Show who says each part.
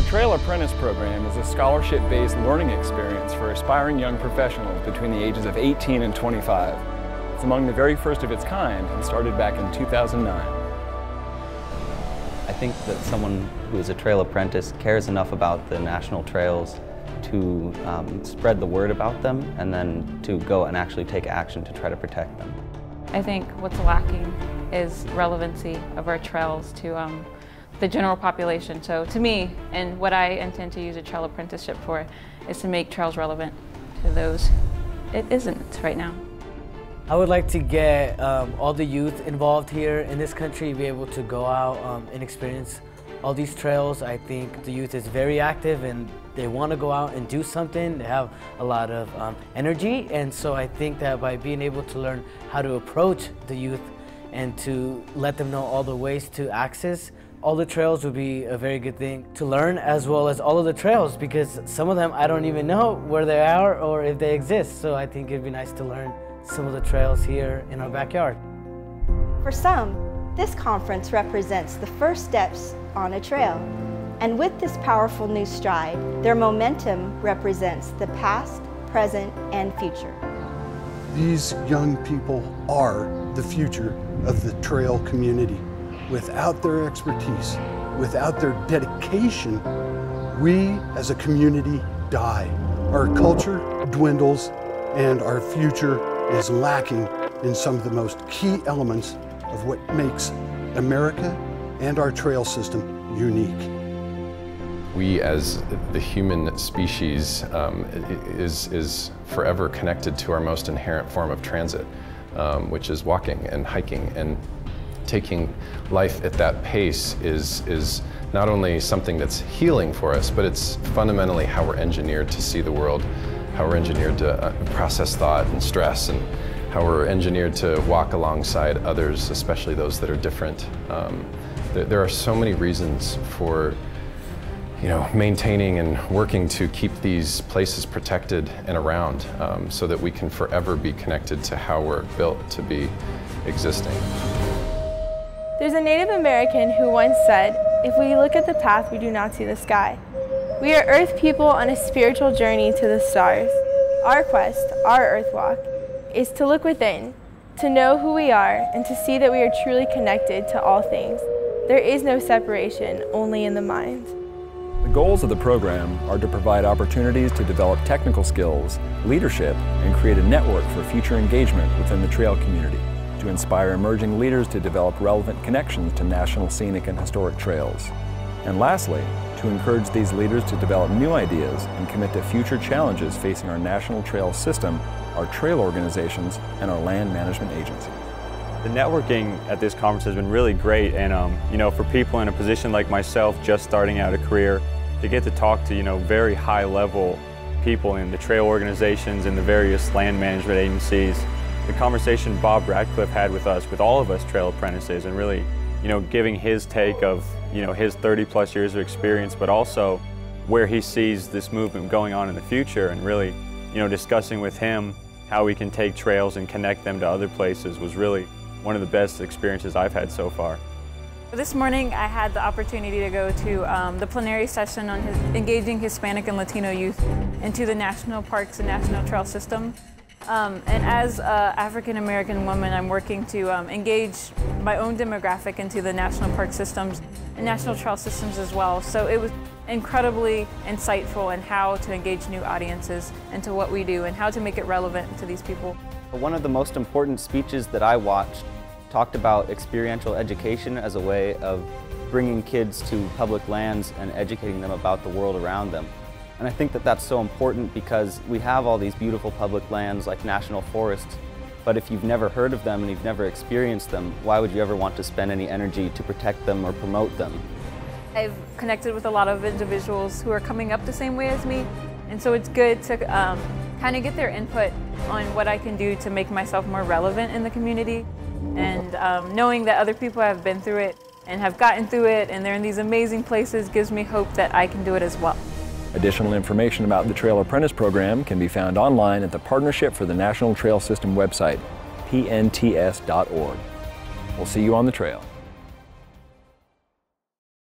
Speaker 1: The Trail Apprentice Program is a scholarship-based learning experience for aspiring young professionals between the ages of 18 and 25. It's among the very first of its kind and started back in 2009.
Speaker 2: I think that someone who is a trail apprentice cares enough about the national trails to spread the word about them and then to go and actually take action to try to protect them.
Speaker 3: I think what's lacking is relevancy of our trails to the general population. So to me, and what I intend to use a trail apprenticeship for, is to make trails relevant to those it isn't right now.
Speaker 4: I would like to get all the youth involved here in this country, be able to go out and experience all these trails. I think the youth is very active and they want to go out and do something. They have a lot of energy, and so I think that by being able to learn how to approach the youth and to let them know all the ways to access all the trails would be a very good thing to learn, as well as all of the trails, because some of them I don't even know where they are or if they exist. So I think it'd be nice to learn some of the trails here in our backyard.
Speaker 5: For some, this conference represents the first steps on a trail. And with this powerful new stride, their momentum represents the past, present, and future.
Speaker 6: These young people are the future of the trail community. Without their expertise, without their dedication, we as a community die. Our culture dwindles and our future is lacking in some of the most key elements of what makes America and our trail system unique.
Speaker 7: We as the human species is forever connected to our most inherent form of transit, which is walking and hiking, and taking life at that pace is not only something that's healing for us, but it's fundamentally how we're engineered to see the world, how we're engineered to process thought and stress, and how we're engineered to walk alongside others, especially those that are different. There are so many reasons for maintaining and working to keep these places protected and around so that we can forever be connected to how we're built to be existing.
Speaker 8: There's a Native American who once said, "If we look at the path, we do not see the sky." We are Earth people on a spiritual journey to the stars. Our quest, our Earth walk, is to look within, to know who we are, and to see that we are truly connected to all things. There is no separation, only in the mind.
Speaker 1: The goals of the program are to provide opportunities to develop technical skills, leadership, and create a network for future engagement within the trail community, to inspire emerging leaders to develop relevant connections to national scenic and historic trails. And lastly, to encourage these leaders to develop new ideas and commit to future challenges facing our national trail system, our trail organizations, and our land management agencies.
Speaker 9: The networking at this conference has been really great, and for people in a position like myself just starting out a career, to get to talk to very high level people in the trail organizations and the various land management agencies. The conversation Bob Radcliffe had with us, with all of us trail apprentices, and really giving his take of his 30+ years of experience, but also where he sees this movement going on in the future, and really discussing with him how we can take trails and connect them to other places was really one of the best experiences I've had so far.
Speaker 3: This morning I had the opportunity to go to the plenary session on engaging Hispanic and Latino youth into the national parks and national trail system. And as an African American woman, I'm working to engage my own demographic into the national park systems and national trail systems as well. So it was incredibly insightful in how to engage new audiences into what we do and how to make it relevant to these people.
Speaker 2: One of the most important speeches that I watched talked about experiential education as a way of bringing kids to public lands and educating them about the world around them. And I think that that's so important because we have all these beautiful public lands like national forests, but if you've never heard of them and you've never experienced them, why would you ever want to spend any energy to protect them or promote them?
Speaker 3: I've connected with a lot of individuals who are coming up the same way as me, and so it's good to kind of get their input on what I can do to make myself more relevant in the community. And knowing that other people have been through it and have gotten through it and they're in these amazing places gives me hope that I can do it as well.
Speaker 1: Additional information about the Trail Apprentice Program can be found online at the Partnership for the National Trail System website, pnts.org. We'll see you on the trail.